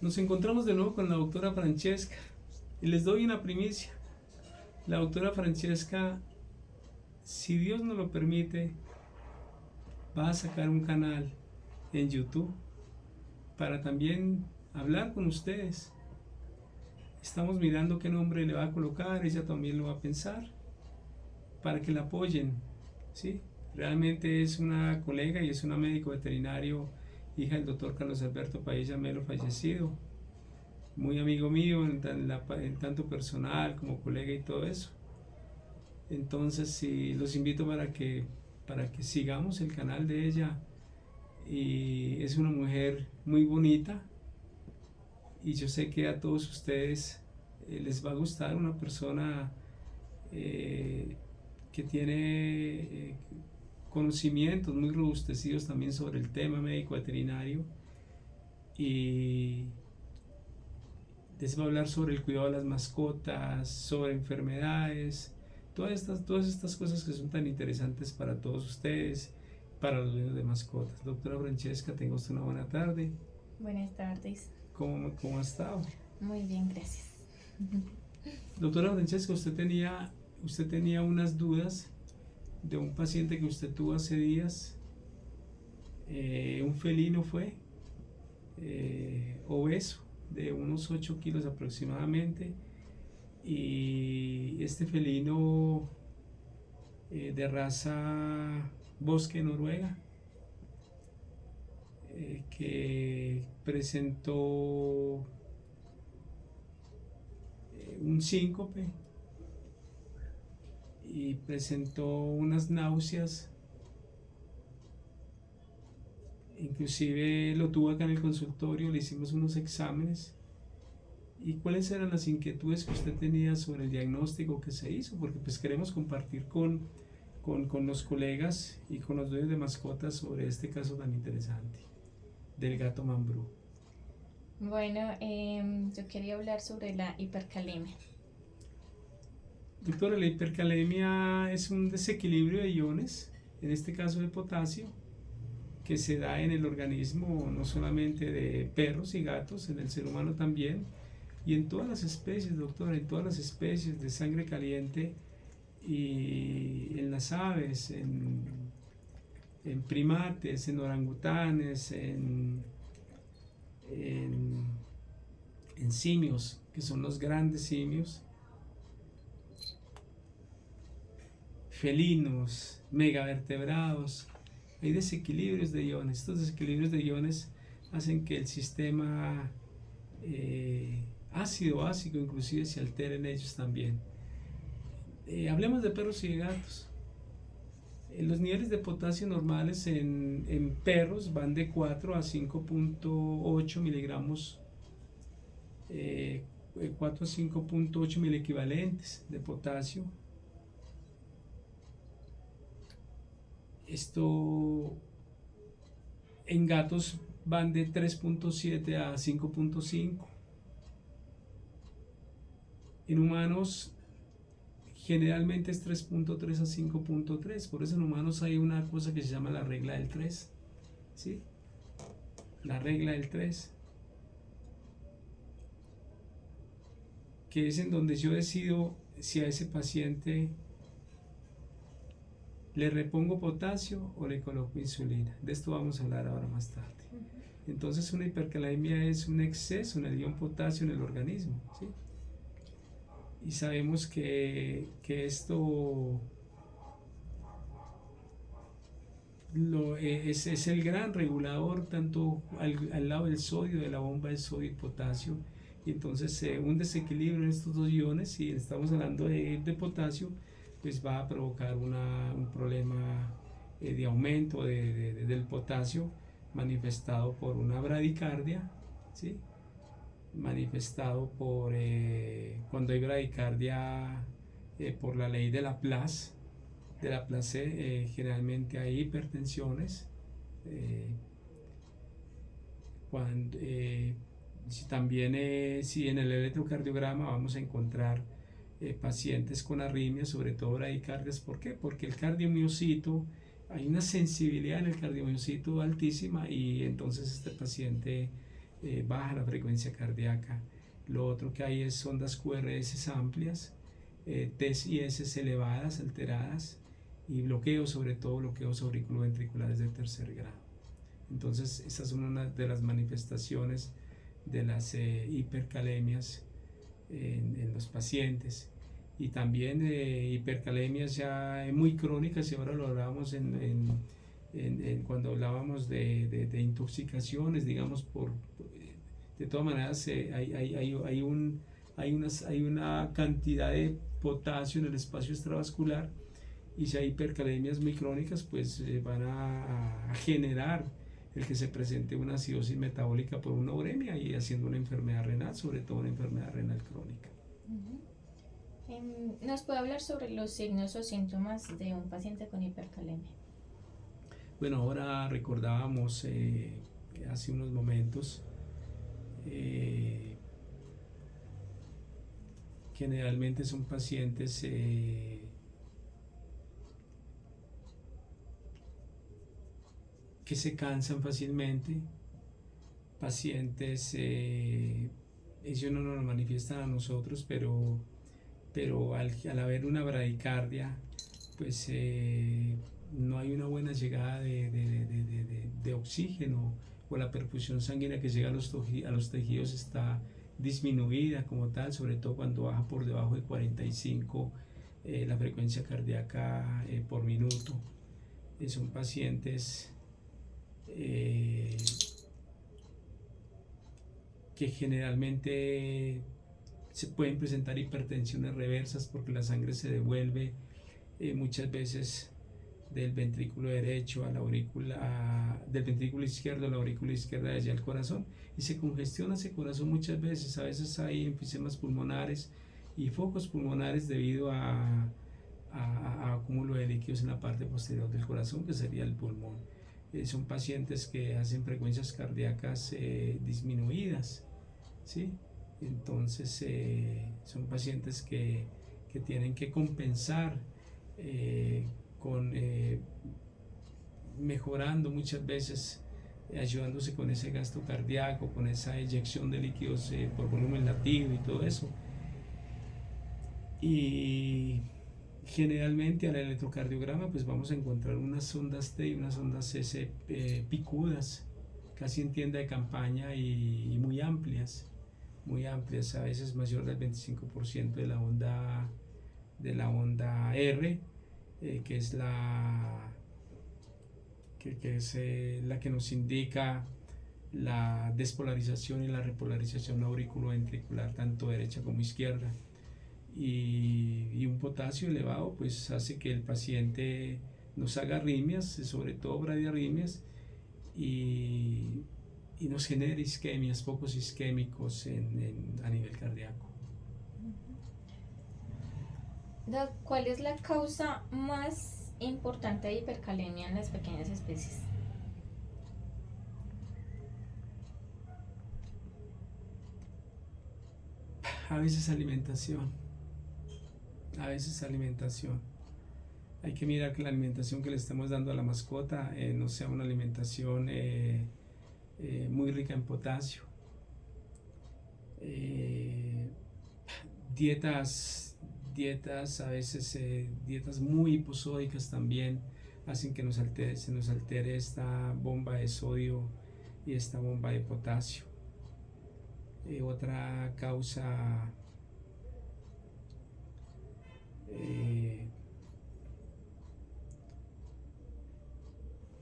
Nos encontramos de nuevo con la doctora Francesca y les doy una primicia. La doctora Francesca, si Dios nos lo permite, va a sacar un canal en YouTube para también hablar con ustedes. Estamos mirando qué nombre le va a colocar, ella también lo va a pensar, para que la apoyen, ¿sí? Realmente es una colega y es una médico veterinario, hija del doctor Carlos Alberto Padilla Melo, fallecido, muy amigo mío en tanto personal como colega y todo eso. Entonces sí, los invito para que sigamos el canal de ella. Y es una mujer muy bonita y yo sé que a todos ustedes les va a gustar, una persona que tiene conocimientos muy robustecidos también sobre el tema médico veterinario, y les va a hablar sobre el cuidado de las mascotas, sobre enfermedades, todas estas cosas que son tan interesantes para todos ustedes, para los dueños de mascotas. Doctora Francesca, tenga usted una buena tarde. Buenas tardes. ¿Cómo ha estado? Muy bien, gracias. Doctora Francesca, usted tenía unas dudas de un paciente que usted tuvo hace días, un felino fue, obeso, de unos 8 kilos aproximadamente, y este felino de raza bosque noruega, que presentó un síncope y presentó unas náuseas. Inclusive lo tuvo acá en el consultorio, le hicimos unos exámenes. ¿Y cuáles eran las inquietudes que usted tenía sobre el diagnóstico que se hizo? Porque pues queremos compartir con los colegas y con los dueños de mascotas sobre este caso tan interesante del gato Mambrú. Bueno, yo quería hablar sobre la hipercalemia. Doctora, la hipercalemia es un desequilibrio de iones, en este caso de potasio, que se da en el organismo no solamente de perros y gatos, en el ser humano también, y en todas las especies, doctora, en todas las especies de sangre caliente, y en las aves, en primates, en orangutanes, en simios, que son los grandes simios, felinos, megavertebrados. Hay desequilibrios de iones. Estos desequilibrios de iones hacen que el sistema ácido básico inclusive se altere en ellos también. Hablemos de perros y de gatos. Los niveles de potasio normales en perros van de 4 a 5.8 miligramos, 4 a 5.8 milequivalentes de potasio. Esto en gatos van de 3.7 a 5.5. En humanos generalmente es 3.3 a 5.3. Por eso en humanos hay una cosa que se llama la regla del 3, ¿sí? La regla del 3, que es en donde yo decido si a ese paciente le repongo potasio o le coloco insulina. De esto vamos a hablar ahora más tarde. Entonces una hipercalemia es un exceso en el ion potasio en el organismo, ¿sí? Y sabemos que esto es el gran regulador tanto al lado del sodio, de la bomba de sodio y potasio. Y entonces un desequilibrio en estos dos iones, si estamos hablando de potasio, pues va a provocar un problema de aumento del potasio, manifestado por una bradicardia, ¿sí? Manifestado por cuando hay bradicardia por la ley de Laplace, generalmente hay hipertensiones. Si en el electrocardiograma vamos a encontrar pacientes con arritmias, sobre todo bradicardias. ¿Por qué? Porque el cardiomiocito, hay una sensibilidad en el cardiomiocito altísima, y entonces este paciente baja la frecuencia cardíaca. Lo otro que hay es ondas QRS amplias, Ts y S elevadas, alteradas, y bloqueos, sobre todo bloqueos auriculoventriculares de tercer grado. Entonces, estas son una de las manifestaciones de las hipercalemias en los pacientes. Y también hipercalemias ya muy crónicas, y ahora lo hablábamos cuando hablábamos de intoxicaciones, digamos, de todas maneras hay una cantidad de potasio en el espacio extravascular, y si hay hipercalemias muy crónicas, pues van a generar el que se presente una acidosis metabólica por una uremia y haciendo una enfermedad renal, sobre todo una enfermedad renal crónica. ¿Nos puede hablar sobre los signos o síntomas de un paciente con hipercalemia? Bueno, ahora recordábamos hace unos momentos generalmente son pacientes que se cansan fácilmente, pacientes, ellos no nos lo manifiestan a nosotros, pero al haber una bradicardia, pues no hay una buena llegada de oxígeno, o la perfusión sanguínea que llega a los tejidos está disminuida como tal, sobre todo cuando baja por debajo de 45 la frecuencia cardíaca por minuto. Son pacientes que generalmente se pueden presentar hipertensiones reversas porque la sangre se devuelve muchas veces del ventrículo derecho a la aurícula, del ventrículo izquierdo a la aurícula izquierda allá al corazón, y se congestiona ese corazón muchas veces. A veces hay enfisemas pulmonares y focos pulmonares debido a acúmulo de líquidos en la parte posterior del corazón, que sería el pulmón. Son pacientes que hacen frecuencias cardíacas disminuidas, ¿sí? Entonces son pacientes que tienen que compensar mejorando muchas veces, ayudándose con ese gasto cardíaco, con esa eyección de líquidos por volumen latido y todo eso. Y generalmente al electrocardiograma pues vamos a encontrar unas ondas T y unas ondas S picudas, casi en tienda de campaña, y muy amplias, a veces mayor del 25% de la onda R, que es la que nos indica la despolarización y la repolarización auriculoventricular, tanto derecha como izquierda. Y un potasio elevado pues hace que el paciente nos haga arritmias, sobre todo bradiarritmias, y nos genere isquemias, focos isquémicos a nivel cardíaco. ¿Cuál es la causa más importante de hipercalemia en las pequeñas especies? A veces alimentación. Hay que mirar que la alimentación que le estamos dando a la mascota no sea una alimentación muy rica en potasio. Dietas a veces, dietas muy hiposódicas también hacen que se nos altere esta bomba de sodio y esta bomba de potasio. Otra causa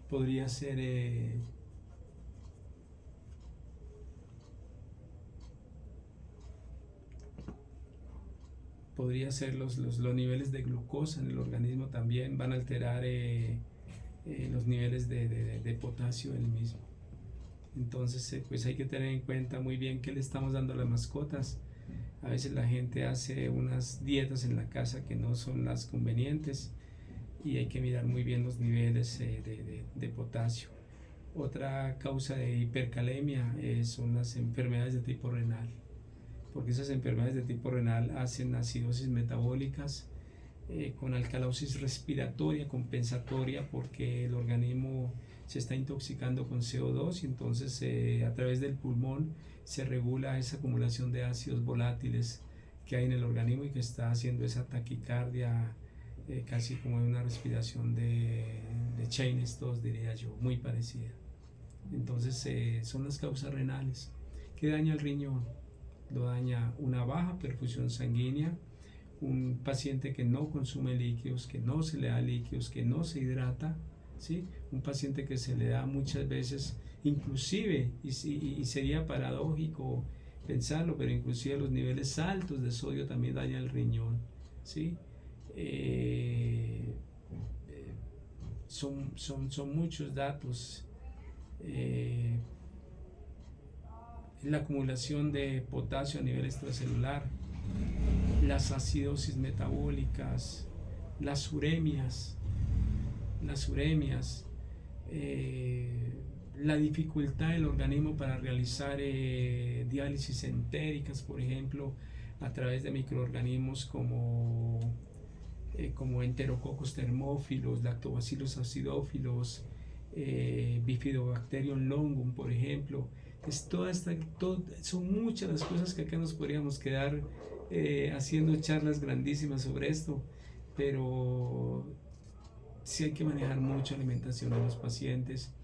podría ser los niveles de glucosa en el organismo, también van a alterar los niveles de potasio del mismo. Entonces pues hay que tener en cuenta muy bien qué le estamos dando a las mascotas. A veces la gente hace unas dietas en la casa que no son las convenientes, y hay que mirar muy bien los niveles de potasio. Otra causa de hipercalemia son las enfermedades de tipo renal, porque esas enfermedades de tipo renal hacen acidosis metabólicas con alcalosis respiratoria compensatoria, porque el organismo se está intoxicando con CO2 y entonces a través del pulmón se regula esa acumulación de ácidos volátiles que hay en el organismo y que está haciendo esa taquicardia casi como una respiración de Cheyne-Stokes, diría yo, muy parecida. Entonces son las causas renales. ¿Qué daña el riñón? Lo daña una baja perfusión sanguínea, un paciente que no consume líquidos, que no se le da líquidos, que no se hidrata, ¿sí? Un paciente que se le da muchas veces, inclusive, y sería paradójico pensarlo, pero inclusive los niveles altos de sodio también dañan el riñón, ¿sí? Son muchos datos. La acumulación de potasio a nivel extracelular, las acidosis metabólicas, las uremias, la dificultad del organismo para realizar diálisis entéricas, por ejemplo, a través de microorganismos como enterococos termófilos, lactobacillus acidófilos, Bifidobacterium longum, por ejemplo. Son muchas las cosas que acá nos podríamos quedar haciendo charlas grandísimas sobre esto, pero sí hay que manejar mucha alimentación a los pacientes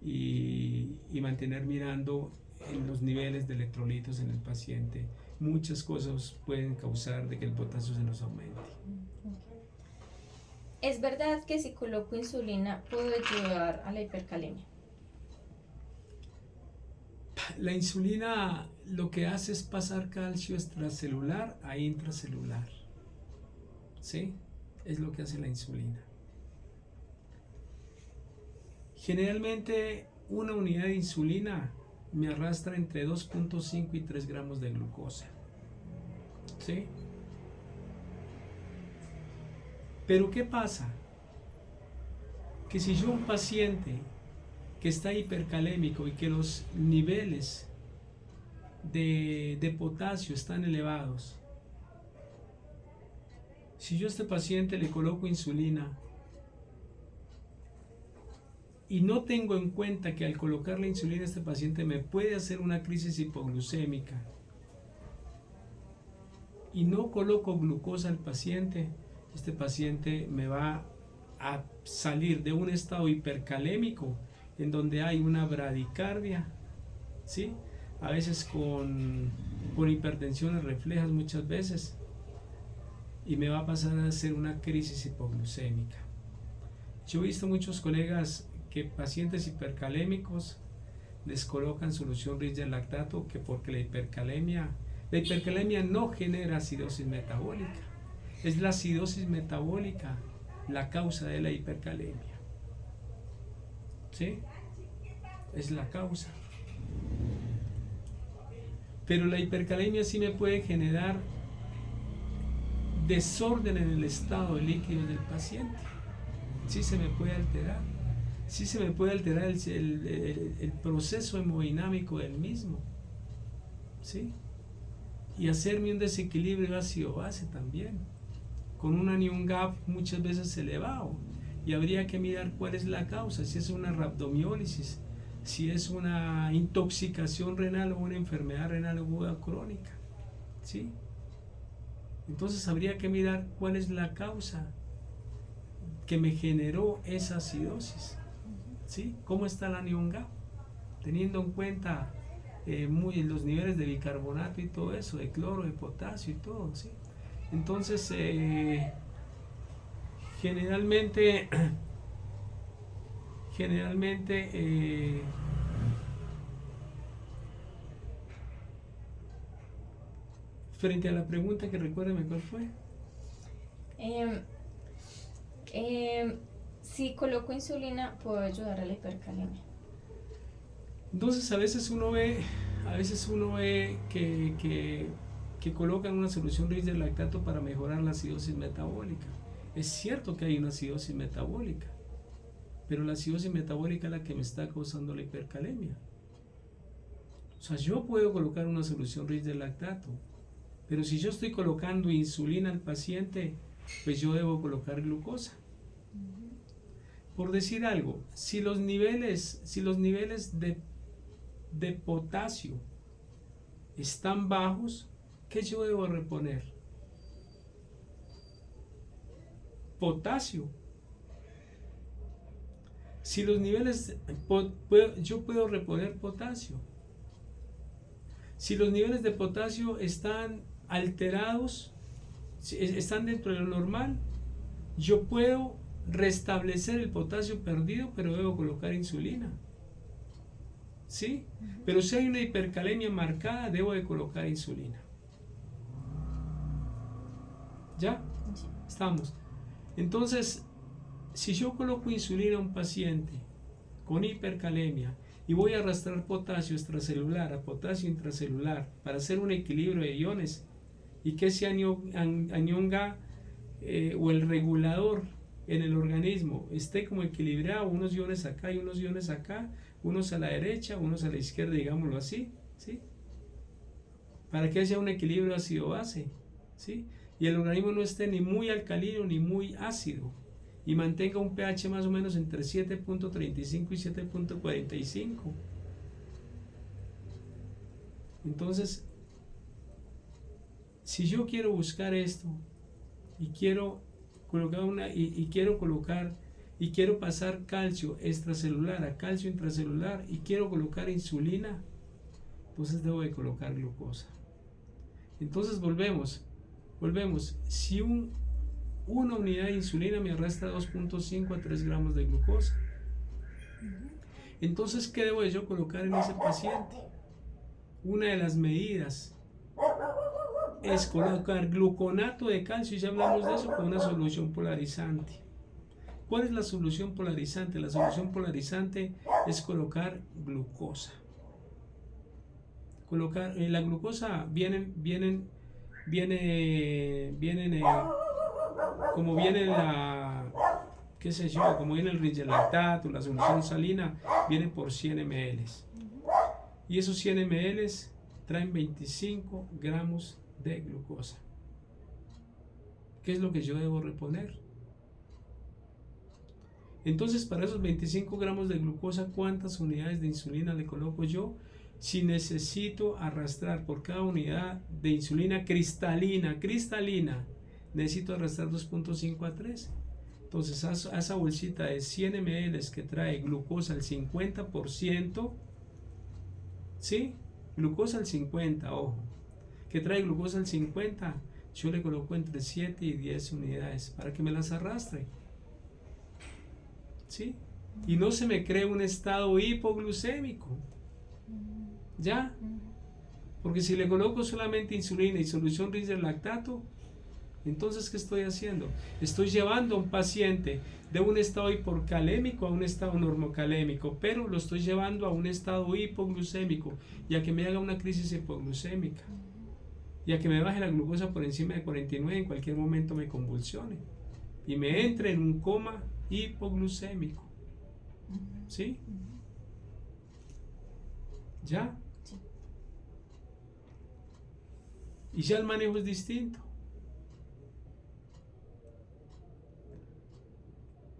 y mantener mirando en los niveles de electrolitos en el paciente. Muchas cosas pueden causar de que el potasio se nos aumente. ¿Es verdad que si coloco insulina puedo ayudar a la hipercalemia? La insulina lo que hace es pasar calcio extracelular a intracelular. ¿Sí? Es lo que hace la insulina. Generalmente una unidad de insulina me arrastra entre 2.5 y 3 gramos de glucosa. ¿Sí? Pero ¿qué pasa? Que si yo un paciente que está hipercalémico y que los niveles de potasio están elevados, si yo a este paciente le coloco insulina y no tengo en cuenta que al colocar la insulina a este paciente me puede hacer una crisis hipoglucémica y no coloco glucosa al paciente, este paciente me va a salir de un estado hipercalémico en donde hay una bradicardia, ¿sí? A veces con hipertensiones reflejas muchas veces, y me va a pasar a hacer una crisis hipoglucémica. Yo he visto muchos colegas que pacientes hipercalémicos les colocan solución Richter lactato, que porque la hipercalemia no genera acidosis metabólica, es la acidosis metabólica la causa de la hipercalemia. ¿Sí? Es la causa. Pero la hipercalemia sí me puede generar desorden en el estado de líquidos del paciente. Sí se me puede alterar. Sí se me puede alterar el proceso hemodinámico del mismo. ¿Sí? Y hacerme un desequilibrio ácido-base también, con un anion gap muchas veces elevado. Y habría que mirar cuál es la causa, si es una rhabdomiólisis, si es una intoxicación renal o una enfermedad renal aguda crónica, ¿sí? Entonces habría que mirar cuál es la causa que me generó esa acidosis, ¿sí? ¿Cómo está la anion gap? Teniendo en cuenta los niveles de bicarbonato y todo eso, de cloro, de potasio y todo, ¿sí? Entonces, generalmente frente a la pregunta que recuérdame cuál fue. Si coloco insulina, ¿puedo ayudar a la hipercalemia? Entonces a veces uno ve que colocan una solución Richter lactato para mejorar la acidosis metabólica. Es cierto que hay una acidosis metabólica, pero la acidosis metabólica es la que me está causando la hipercalemia. O sea, yo puedo colocar una solución Richter lactato, pero si yo estoy colocando insulina al paciente, pues yo debo colocar glucosa. por decir algo, si los niveles de potasio están bajos, ¿qué yo debo reponer? Potasio. Si los niveles, yo puedo reponer potasio. Si los niveles de potasio están alterados, están dentro de lo normal, yo puedo restablecer el potasio perdido, pero debo colocar insulina. ¿Sí? Pero si hay una hipercalemia marcada, debo de colocar insulina. ¿Ya? Sí. Estamos. Entonces, si yo coloco insulina a un paciente con hipercalemia y voy a arrastrar potasio extracelular a potasio intracelular para hacer un equilibrio de iones y que ese añonga o el regulador en el organismo esté como equilibrado, unos iones acá y unos iones acá, unos a la derecha, unos a la izquierda, digámoslo así, ¿sí? Para que haya un equilibrio ácido-base, ¿sí? Y el organismo no esté ni muy alcalino ni muy ácido y mantenga un pH más o menos entre 7.35 y 7.45. Entonces, si yo quiero buscar esto y quiero colocar y quiero pasar calcio extracelular a calcio intracelular y quiero colocar insulina, entonces debo de colocar glucosa. Entonces volvemos. Si una unidad de insulina me arrastra 2.5 a 3 gramos de glucosa, entonces ¿qué debo de yo colocar en ese paciente? Una de las medidas es colocar gluconato de calcio, y ya hablamos de eso, con una solución polarizante. ¿Cuál es la solución polarizante? La solución polarizante es colocar glucosa. La glucosa viene como viene qué sé yo, como viene el rigelactato, la solución salina, viene por 100 ml. Y esos 100 ml traen 25 gramos de glucosa. ¿Qué es lo que yo debo reponer? Entonces, para esos 25 gramos de glucosa, ¿cuántas unidades de insulina le coloco yo? Si necesito arrastrar por cada unidad de insulina cristalina, necesito arrastrar 2.5 a 3. Entonces, a esa bolsita de 100 ml que trae glucosa al 50%, ¿sí? Glucosa al 50, ojo. Que trae glucosa al 50, yo le coloco entre 7 y 10 unidades para que me las arrastre. ¿Sí? Y no se me cree un estado hipoglucémico. ¿Ya? Porque si le coloco solamente insulina y solución rigelactato, entonces ¿qué estoy haciendo? Estoy llevando a un paciente de un estado hipocalémico a un estado normocalémico, pero lo estoy llevando a un estado hipoglucémico y a que me haga una crisis hipoglucémica y a que me baje la glucosa por encima de 49, en cualquier momento me convulsione y me entre en un coma hipoglucémico. ¿Sí? ¿Ya? Sí. Y ya el manejo es distinto.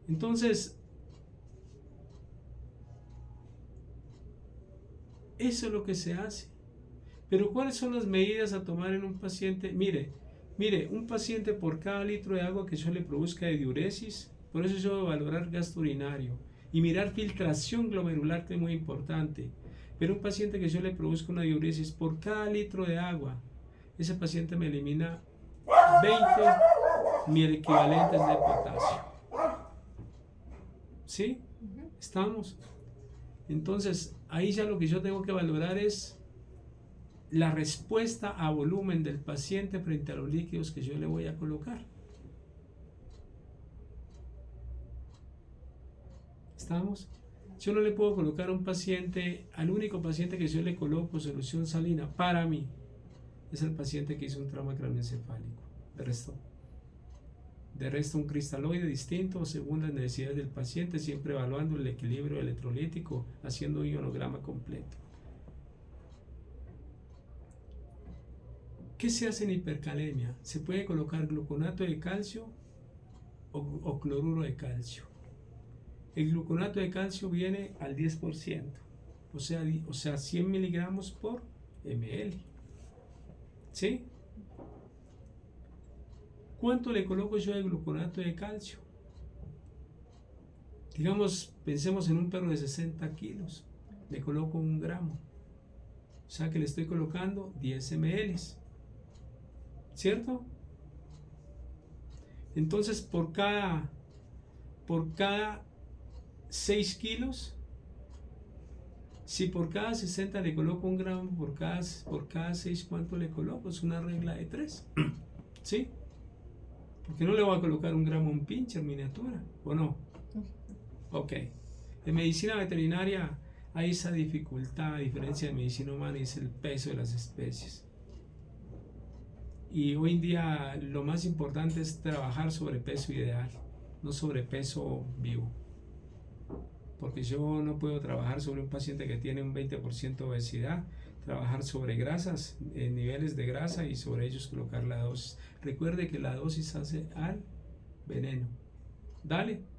Entonces, eso es lo que se hace. Pero ¿cuáles son las medidas a tomar en un paciente? Mire, un paciente por cada litro de agua que yo le produzca de diuresis, por eso yo debo valorar gasto urinario y mirar filtración glomerular, que es muy importante. Pero un paciente que yo le produzca una diuresis por cada litro de agua, ese paciente me elimina 20 mil equivalentes de potasio. ¿Sí? ¿Estamos? Entonces, ahí ya lo que yo tengo que valorar es la respuesta a volumen del paciente frente a los líquidos que yo le voy a colocar. ¿Estamos? Yo no le puedo colocar a un paciente, al único paciente que yo le coloco solución salina, para mí, es el paciente que hizo un trauma craneoencefálico. De resto, un cristaloide distinto según las necesidades del paciente, siempre evaluando el equilibrio electrolítico, haciendo un ionograma completo. ¿Qué se hace en hipercalemia? Se puede colocar gluconato de calcio o cloruro de calcio. El gluconato de calcio viene al 10%, o sea 100 miligramos por ml. ¿Sí? ¿Cuánto le coloco yo de gluconato de calcio? Digamos, pensemos en un perro de 60 kilos, le coloco 1 gramo, o sea que le estoy colocando 10 ml, ¿cierto? Entonces por cada 6 kilos, si por cada 60 le coloco 1 gramo, por cada 6, ¿cuánto le coloco? Es una regla de 3, ¿sí? Porque no le voy a colocar 1 gramo a un pincher miniatura, ¿o no? Ok. En medicina veterinaria hay esa dificultad, a diferencia de medicina humana, y es el peso de las especies. Y hoy en día lo más importante es trabajar sobre peso ideal, no sobre peso vivo. Porque yo no puedo trabajar sobre un paciente que tiene un 20% de obesidad, trabajar sobre grasas, niveles de grasa, y sobre ellos colocar la dosis. Recuerde que la dosis hace al veneno. Dale.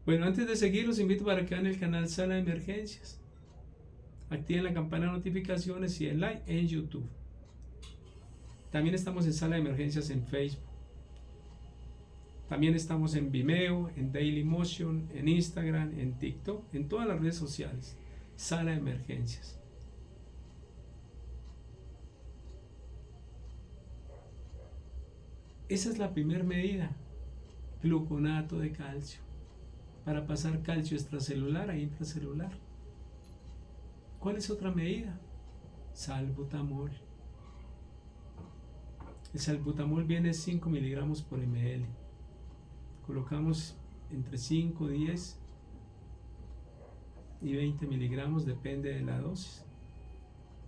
Bueno, antes de seguir, los invito para que vean el canal Sala de Emergencias. Activen la campana de notificaciones y el like en YouTube. También estamos en Sala de Emergencias en Facebook. También estamos en Vimeo, en Dailymotion, en Instagram, en TikTok, en todas las redes sociales. Sala de Emergencias. Esa es la primera medida, gluconato de calcio, para pasar calcio extracelular a intracelular. ¿Cuál es otra medida? Salbutamol. El salbutamol viene 5 miligramos por ml. Colocamos entre 5, 10 y 20 miligramos, depende de la dosis.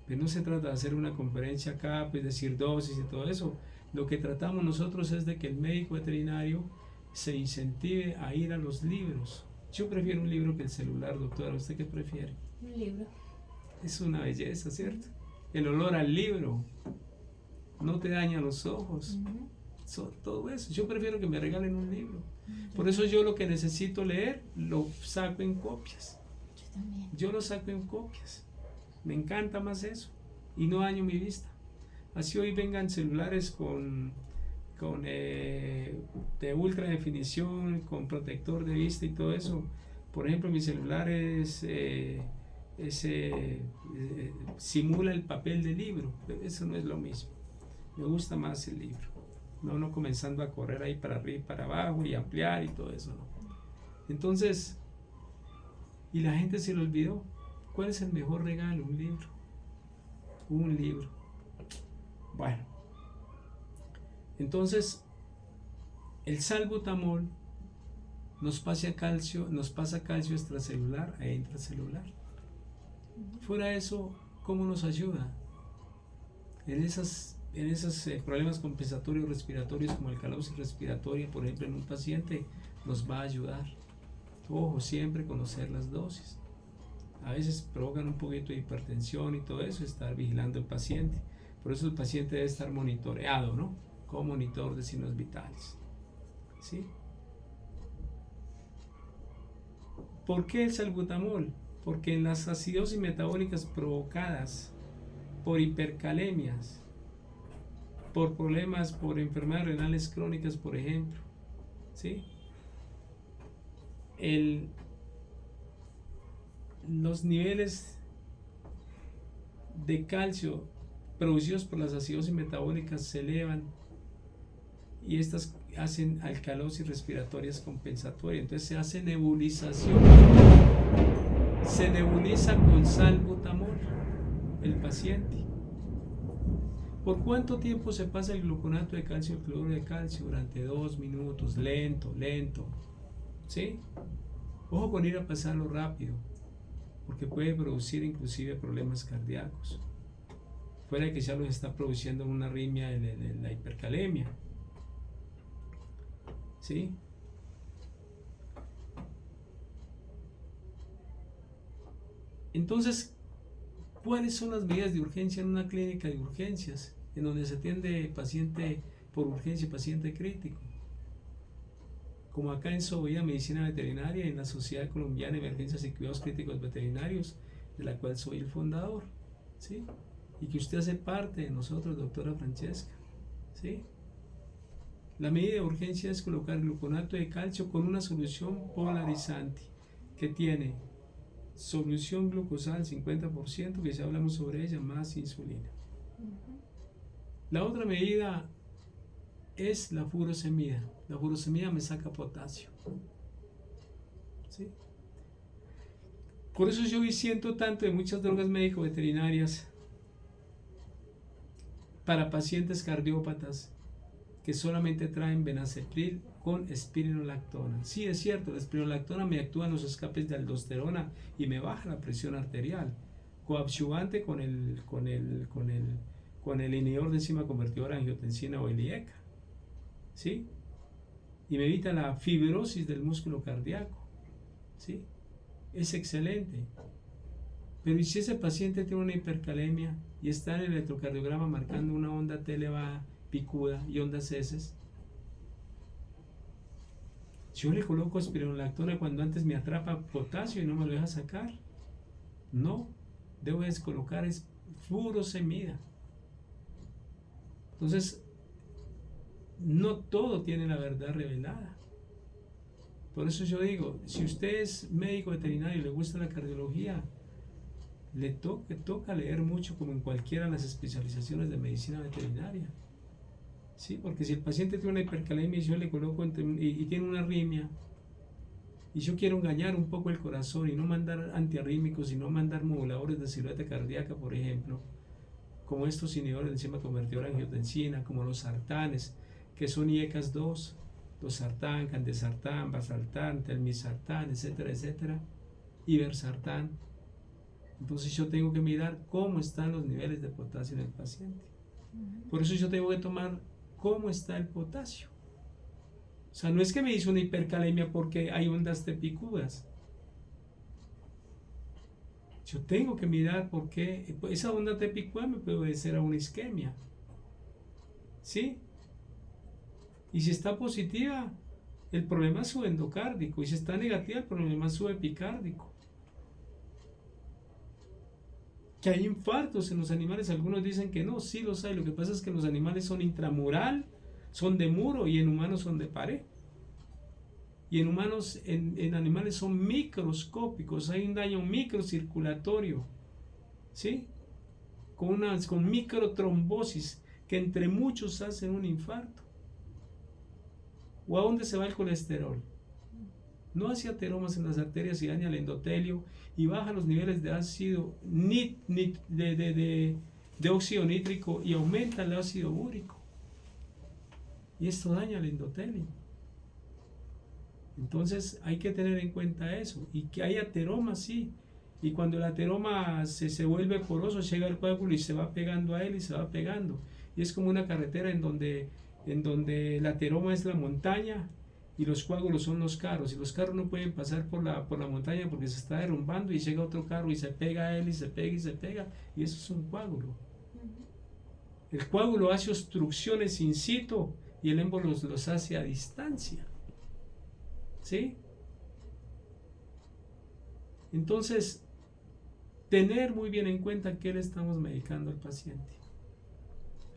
Pero no se trata de hacer una conferencia acá, pues decir dosis y todo eso. Lo que tratamos nosotros es de que el médico veterinario se incentive a ir a los libros. Yo prefiero un libro que el celular, doctora. ¿Usted qué prefiere? Un libro. Es una belleza, ¿cierto? El olor al libro no te daña los ojos. Todo eso. Yo prefiero que me regalen un libro. Por eso yo lo que necesito leer lo saco en copias. Yo también. Yo lo saco en copias. Me encanta más eso. Y no daño mi vista. Así hoy vengan celulares de ultra definición, con protector de vista y todo eso. Por ejemplo, mi celular simula el papel del libro, pero eso no es lo mismo. Me gusta más el libro, no comenzando a correr ahí para arriba y para abajo y ampliar y todo eso, no. Entonces, y la gente se lo olvidó. ¿Cuál es el mejor regalo? Un libro. Un libro. Bueno, entonces el salbutamol nos pasa calcio extracelular e intracelular. Fuera de eso, ¿cómo nos ayuda? En esos problemas compensatorios respiratorios, como el calosis respiratoria, por ejemplo, en un paciente, nos va a ayudar. Ojo, siempre conocer las dosis. A veces provocan un poquito de hipertensión y todo eso, estar vigilando al paciente. Por eso el paciente debe estar monitoreado, ¿no? Como monitor de signos vitales. ¿Sí? ¿Por qué el salbutamol? Porque en las acidosis metabólicas provocadas por hipercalemias, por problemas, por enfermedades renales crónicas, por ejemplo, ¿sí? Los niveles de calcio producidos por las acidosis metabólicas se elevan y estas hacen alcalosis respiratorias compensatorias. Entonces se hace nebulización. Se nebuliza con salbutamol el paciente. ¿Por cuánto tiempo se pasa el gluconato de calcio y el cloruro de calcio? Durante 2 minutos, lento. ¿Sí? Ojo con ir a pasarlo rápido, porque puede producir inclusive problemas cardíacos. Fuera de que ya los está produciendo una arritmia de la hipercalemia. ¿Sí? Entonces, ¿cuáles son las medidas de urgencia en una clínica de urgencias, en donde se atiende paciente por urgencia y paciente crítico? como acá en Sovía Medicina Veterinaria, en la Sociedad Colombiana de Emergencias y Cuidados Críticos Veterinarios, de la cual soy el fundador, ¿sí? Y que usted hace parte de nosotros, doctora Francesca, ¿sí? La medida de urgencia es colocar gluconato de calcio con una solución polarizante que tiene solución glucosal 50%, que ya hablamos sobre ella, más insulina. La otra medida es la furosemida. La furosemida me saca potasio, ¿sí? Por eso yo siento tanto de muchas drogas médico-veterinarias para pacientes cardiópatas que solamente traen benacepril con espironolactona. Sí, es cierto, la espironolactona me actúa en los escapes de aldosterona y me baja la presión arterial, coadyuvante con el inhibidor de enzima convertidora de angiotensina o el IECA, ¿sí? Y me evita la fibrosis del músculo cardíaco, ¿sí? Es excelente. Pero ¿y si ese paciente tiene una hipercalemia y está en el electrocardiograma marcando una onda T elevada, picuda y ondas S? Yo le coloco espironolactona cuando antes me atrapa potasio y no me lo deja sacar. No, debo descolocar es furosemida. Entonces, no todo tiene la verdad revelada. Por eso yo digo, si usted es médico veterinario y le gusta la cardiología, le toca leer mucho, como en cualquiera de las especializaciones de medicina veterinaria. ¿Sí? Porque si el paciente tiene una hipercalemia y yo le coloco y tiene una arritmia, y yo quiero engañar un poco el corazón y no mandar antiarrítmicos y no mandar moduladores de silueta cardíaca, por ejemplo, como estos inhibidores de enzima convertidora de angiotensina, como los sartanes, que son IECAS 2, los sartán, candesartán, valsartán, telmisartán, etcétera, etcétera, ibersartán. Entonces yo tengo que mirar cómo están los niveles de potasio en el paciente. Por eso yo tengo que tomar cómo está el potasio. O sea, no es que me hizo una hipercalemia porque hay ondas T picudas. Yo tengo que mirar por qué esa onda T picuda me puede obedecer a una isquemia. ¿Sí? Y si está positiva, el problema es subendocárdico. Y si está negativa, el problema es subepicárdico. Que hay infartos en los animales, algunos dicen que no, sí los hay. Lo que pasa es que los animales son intramural, son de muro, y en humanos son de pared. Y en humanos, en animales son microscópicos, hay un daño microcirculatorio, ¿sí? Con microtrombosis, que entre muchos hacen un infarto. ¿O a dónde se va el colesterol? No hace ateromas en las arterias y daña el endotelio y baja los niveles de ácido de óxido nítrico y aumenta el ácido úrico. Y esto daña el endotelio. Entonces hay que tener en cuenta eso. Y que hay ateromas, sí. Y cuando el ateroma se vuelve poroso, llega el coágulo y se va pegando a él y se va pegando. Y es como una carretera en donde el ateroma es la montaña y los coágulos son los carros. Y los carros no pueden pasar por la montaña porque se está derrumbando y llega otro carro y se pega a él y se pega y se pega. Y eso es un coágulo. El coágulo hace obstrucciones in situ y el émbolo los hace a distancia. ¿Sí? Entonces, tener muy bien en cuenta qué le estamos medicando al paciente.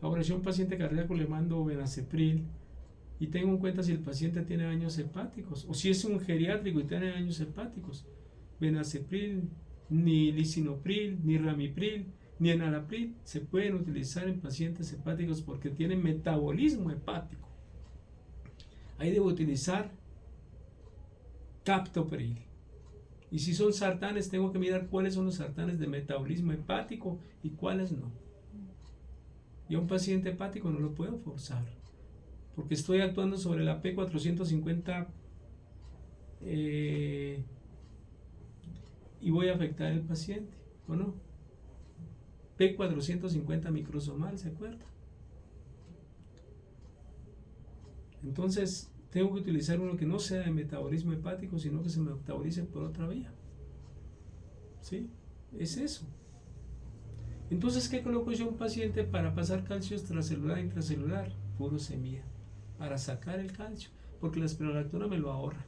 Ahora, si a un paciente cardíaco le mando benacepril y tengo en cuenta si el paciente tiene daños hepáticos o si es un geriátrico y tiene daños hepáticos, benacepril, ni lisinopril, ni ramipril, ni enalapril se pueden utilizar en pacientes hepáticos porque tienen metabolismo hepático. Ahí debo utilizar captopril. Y si son sartanes, tengo que mirar cuáles son los sartanes de metabolismo hepático y cuáles no. Y a un paciente hepático no lo puedo forzar, porque estoy actuando sobre la P450 y voy a afectar al paciente, ¿o no? P450 microsomal, ¿se acuerda? Entonces, tengo que utilizar uno que no sea de metabolismo hepático, sino que se metabolice por otra vía. ¿Sí? Es eso. Entonces, ¿qué coloco yo a un paciente para pasar calcio extracelular e intracelular? Furosemida, para sacar el calcio. Porque la espironolactona me lo ahorra.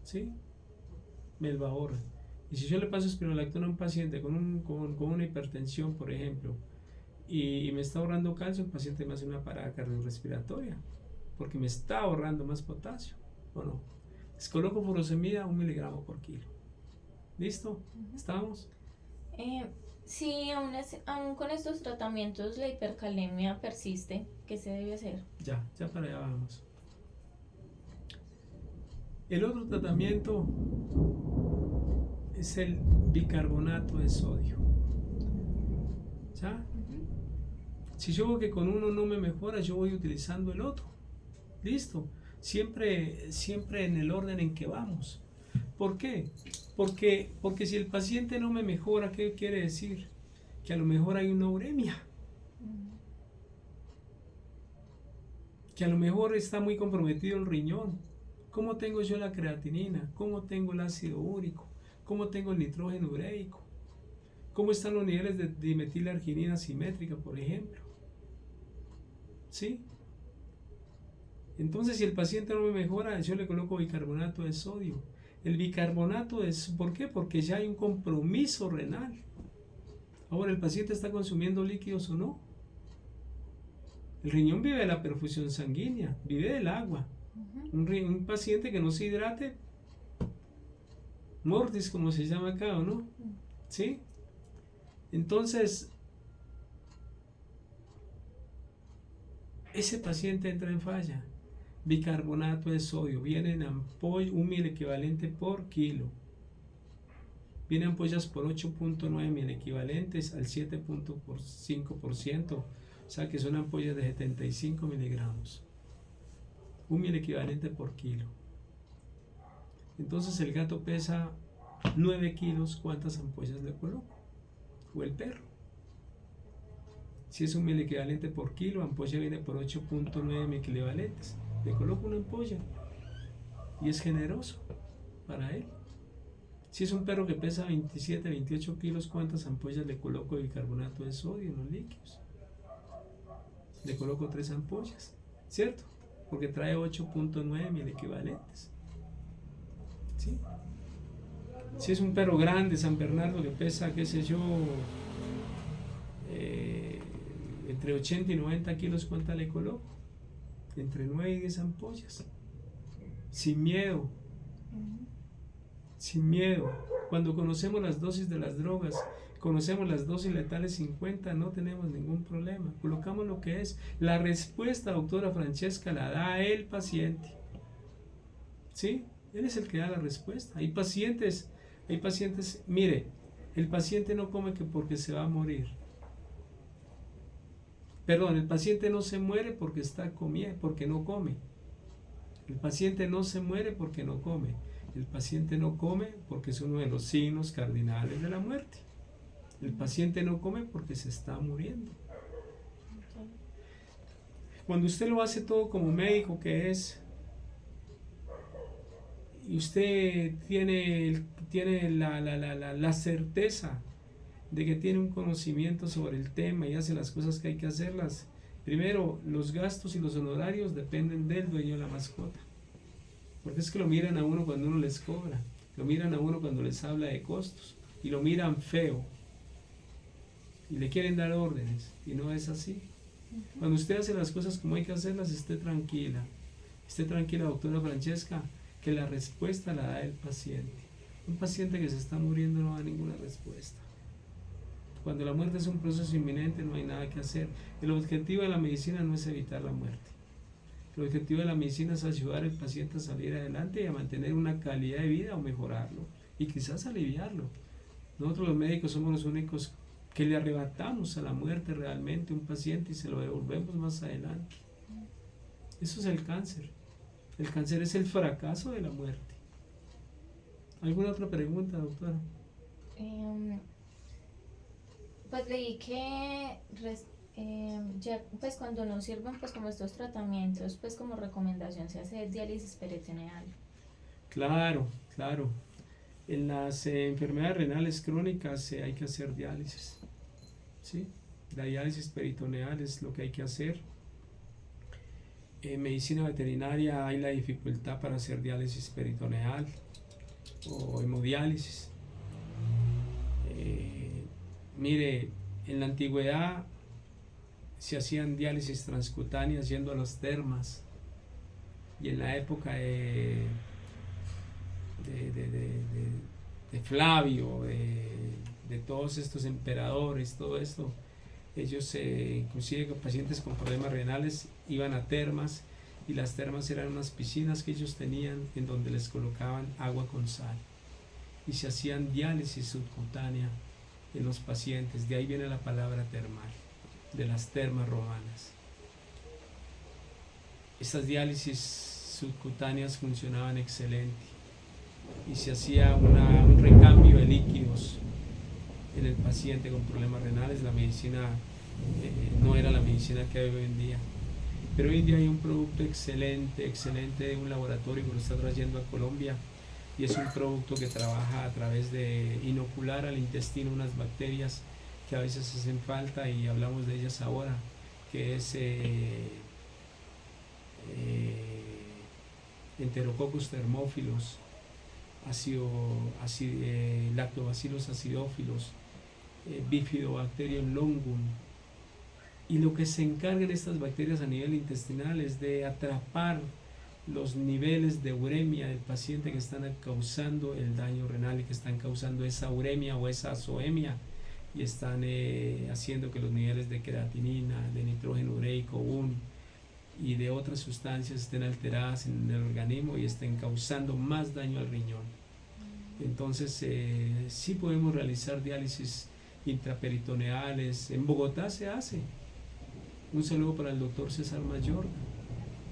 ¿Sí? Me lo ahorra. Y si yo le paso espironolactona a un paciente con una hipertensión, por ejemplo, y me está ahorrando calcio, el paciente me hace una parada cardiorrespiratoria, porque me está ahorrando más potasio, ¿o no? Les coloco furosemida 1 miligramo por kilo. ¿Listo? ¿Estamos? Si aún con estos tratamientos la hipercalemia persiste, ¿qué se debe hacer? Ya para allá vamos. El otro tratamiento es el bicarbonato de sodio. ¿Ya? Si yo veo que con uno no me mejora, yo voy utilizando el otro. ¿Listo? Siempre en el orden en que vamos. ¿Por qué? Porque si el paciente no me mejora, ¿qué quiere decir? Que a lo mejor hay una uremia. Que a lo mejor está muy comprometido el riñón. ¿Cómo tengo yo la creatinina? ¿Cómo tengo el ácido úrico? ¿Cómo tengo el nitrógeno ureico? ¿Cómo están los niveles de dimetilarginina simétrica, por ejemplo? ¿Sí? Entonces, si el paciente no me mejora, yo le coloco bicarbonato de sodio. El bicarbonato es, ¿por qué? Porque ya hay un compromiso renal. Ahora, ¿el paciente está consumiendo líquidos o no? El riñón vive de la perfusión sanguínea, vive del agua. Un paciente que no se hidrate, mortis, como se llama acá, ¿o no? ¿Sí? Entonces, ese paciente entra en falla. Bicarbonato de sodio, viene en ampollas, 1 miliequivalente por kilo. Vienen ampollas por 8.9 miliequivalentes al 7.5%, o sea que son ampollas de 75 miligramos. 1 miliequivalente por kilo. Entonces el gato pesa 9 kilos, ¿cuántas ampollas le coloco? O el perro. Si es 1 miliequivalente por kilo, ampolla viene por 8.9 miliequivalentes. Le coloco una ampolla y es generoso para él. Si es un perro que pesa 27, 28 kilos, ¿cuántas ampollas le coloco de bicarbonato de sodio en los líquidos? Le coloco 3 ampollas, ¿cierto? Porque trae 8.9 miliequivalentes. ¿Sí? Si es un perro grande, San Bernardo, que pesa, qué sé yo, entre 80 y 90 kilos, ¿cuántas le coloco? Entre 9 y 10 ampollas. Sin miedo. Sin miedo. Cuando conocemos las dosis de las drogas, conocemos las dosis letales 50, no tenemos ningún problema. Colocamos lo que es. La respuesta, doctora Francesca, la da el paciente. ¿Sí? Él es el que da la respuesta. Hay pacientes, mire, el paciente no come que porque se va a morir. Perdón, el paciente no se muere porque está comiendo, porque no come. El paciente no se muere porque no come. El paciente no come porque es uno de los signos cardinales de la muerte. El paciente no come porque se está muriendo. Cuando usted lo hace todo como médico que es, y usted tiene la certeza de que tiene un conocimiento sobre el tema y hace las cosas que hay que hacerlas, primero, los gastos y los honorarios dependen del dueño de la mascota. Porque es que lo miran a uno cuando uno les cobra, lo miran a uno cuando les habla de costos, y lo miran feo, y le quieren dar órdenes, y no es así. Cuando usted hace las cosas como hay que hacerlas, esté tranquila, doctora Francesca, que la respuesta la da el paciente. Un paciente que se está muriendo no da ninguna respuesta. Cuando la muerte es un proceso inminente, no hay nada que hacer. El objetivo de la medicina no es evitar la muerte. El objetivo de la medicina es ayudar al paciente a salir adelante y a mantener una calidad de vida o mejorarlo y quizás aliviarlo. Nosotros los médicos somos los únicos que le arrebatamos a la muerte realmente a un paciente y se lo devolvemos más adelante. Eso es el cáncer. El cáncer es el fracaso de la muerte. ¿Alguna otra pregunta, doctora? Pues leí que ya, pues cuando nos sirven pues como estos tratamientos, pues como recomendación se hace diálisis peritoneal. Claro. En las enfermedades renales crónicas hay que hacer diálisis. ¿Sí? La diálisis peritoneal es lo que hay que hacer. En medicina veterinaria hay la dificultad para hacer diálisis peritoneal o hemodiálisis. Mire, en la antigüedad se hacían diálisis transcutáneas yendo a las termas, y en la época de Flavio, de todos estos emperadores, todo esto, ellos inclusive pacientes con problemas renales iban a termas, y las termas eran unas piscinas que ellos tenían en donde les colocaban agua con sal y se hacían diálisis subcutánea en los pacientes. De ahí viene la palabra termal, de las termas romanas. Estas diálisis subcutáneas funcionaban excelente y se hacía un recambio de líquidos en el paciente con problemas renales. La medicina no era la medicina que hay hoy en día, pero hoy en día hay un producto excelente de un laboratorio que lo está trayendo a Colombia, y es un producto que trabaja a través de inocular al intestino unas bacterias que a veces hacen falta, y hablamos de ellas ahora, que es Enterococcus thermophilus, Lactobacillus acidophilus, Bifidobacterium longum. Y lo que se encargan estas bacterias a nivel intestinal es de atrapar los niveles de uremia del paciente que están causando el daño renal y que están causando esa uremia o esa azoemia, y están haciendo que los niveles de creatinina, de nitrógeno ureico 1 y de otras sustancias estén alteradas en el organismo y estén causando más daño al riñón. Entonces sí podemos realizar diálisis intraperitoneales. En Bogotá se hace. Un saludo para el doctor César Mayor,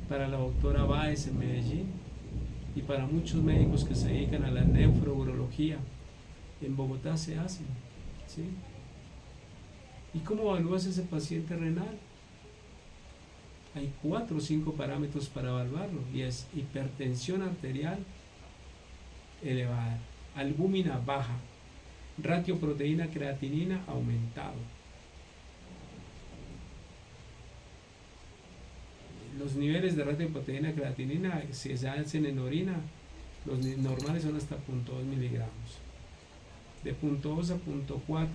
para la doctora Báez en Medellín, y para muchos médicos que se dedican a la nefrourología. En Bogotá se hace, ¿sí? ¿Y cómo evalúas ese paciente renal? Hay 4 o 5 parámetros para evaluarlo, y es hipertensión arterial elevada, albúmina baja, ratio proteína creatinina aumentado. Los niveles de ratio proteína creatinina, si se hacen en orina, los normales son hasta 0.2 miligramos. De 0.2 a 0.4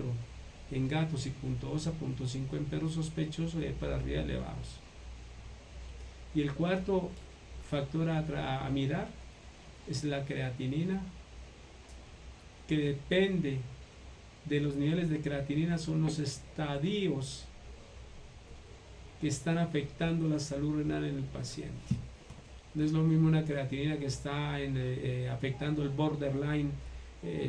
en gatos y 0.2 a 0.5 en perros sospechosos, y para arriba elevados. Y el cuarto factor a mirar es la creatinina, que depende de los niveles de creatinina, son los estadios que están afectando la salud renal en el paciente. No es lo mismo una creatinina que está afectando el borderline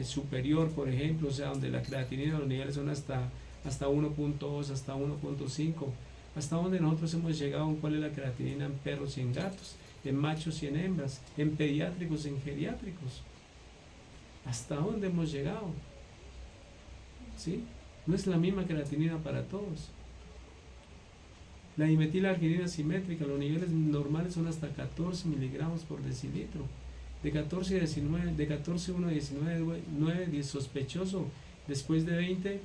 superior, por ejemplo, o sea, donde la creatinina, los niveles son hasta 1.2, hasta 1.5, hasta donde nosotros hemos llegado con cuál es la creatinina en perros y en gatos, en machos y en hembras, en pediátricos, en geriátricos. ¿Hasta dónde hemos llegado? ¿Sí? No es la misma creatinina para todos. La dimetilarginina simétrica, los niveles normales son hasta 14 miligramos por decilitro. De 14 a 19, de 14 1 a 19, 9, 10 sospechoso, después de 20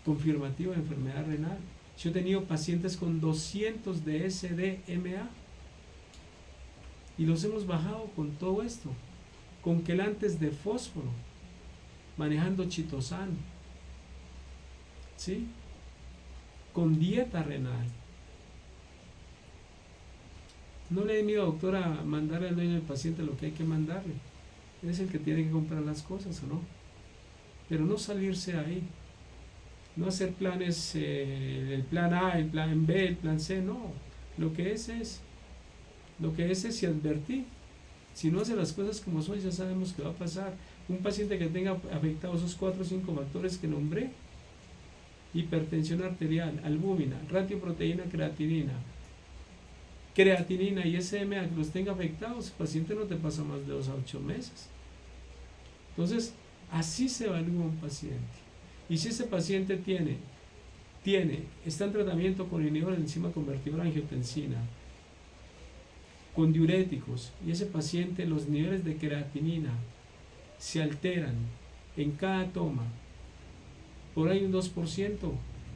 confirmativo de enfermedad renal. Yo he tenido pacientes con 200 de SDMA y los hemos bajado con todo esto, con quelantes de fósforo, manejando chitosano, ¿sí? Con dieta renal. No le dé miedo, doctora, a mandarle al dueño del paciente lo que hay que mandarle. Él es el que tiene que comprar las cosas, ¿o no? Pero no salirse ahí. No hacer planes, el plan A, el plan B, el plan C, no. Lo que es y advertir. Si no hace las cosas como son, ya sabemos que va a pasar. Un paciente que tenga afectados esos 4 o 5 factores que nombré: hipertensión arterial, albúmina, ratio proteína creatinina, creatinina y SMA, que los tenga afectados, el paciente no te pasa más de 2 a 8 meses. Entonces, así se evalúa un paciente. Y si ese paciente está en tratamiento con inhibidor de enzima convertidora de angiotensina, con diuréticos, y ese paciente, los niveles de creatinina se alteran en cada toma por ahí un 2%,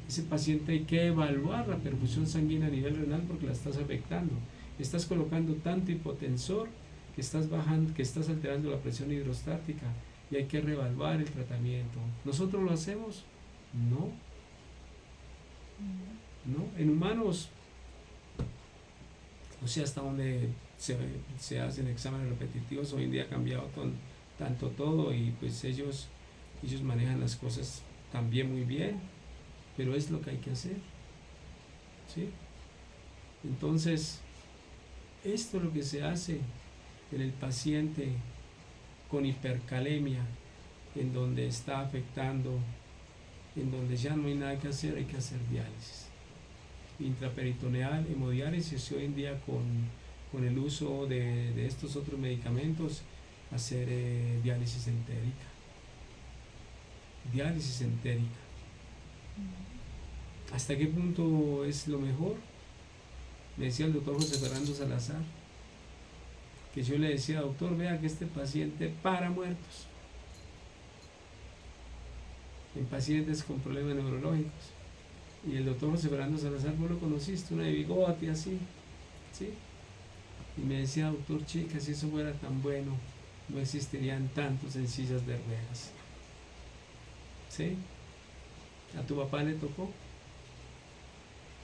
Ese paciente hay que evaluar la perfusión sanguínea a nivel renal porque la estás afectando. Estás colocando tanto hipotensor que estás bajando, que estás alterando la presión hidrostática y hay que reevaluar el tratamiento. ¿Nosotros lo hacemos? No. ¿No? En humanos, no sé hasta dónde se hacen exámenes repetitivos, hoy en día ha cambiado tanto todo y pues ellos manejan las cosas también muy bien, pero es lo que hay que hacer, ¿sí? Entonces, esto es lo que se hace en el paciente con hipercalemia, en donde está afectando, en donde ya no hay nada que hacer, hay que hacer diálisis intraperitoneal, hemodiálisis, y hoy en día con el uso de estos otros medicamentos, hacer diálisis entérica. Diálisis entérica. ¿Hasta qué punto es lo mejor? Me decía el doctor José Fernando Salazar, que yo le decía, doctor, vea que este paciente para muertos en pacientes con problemas neurológicos. Y el doctor José Fernando Salazar, vos lo conociste, una de bigote así, ¿sí? Y me decía, doctor, chica, si eso fuera tan bueno, no existirían tantos en sillas de ruedas. ¿Sí? ¿A tu papá le tocó?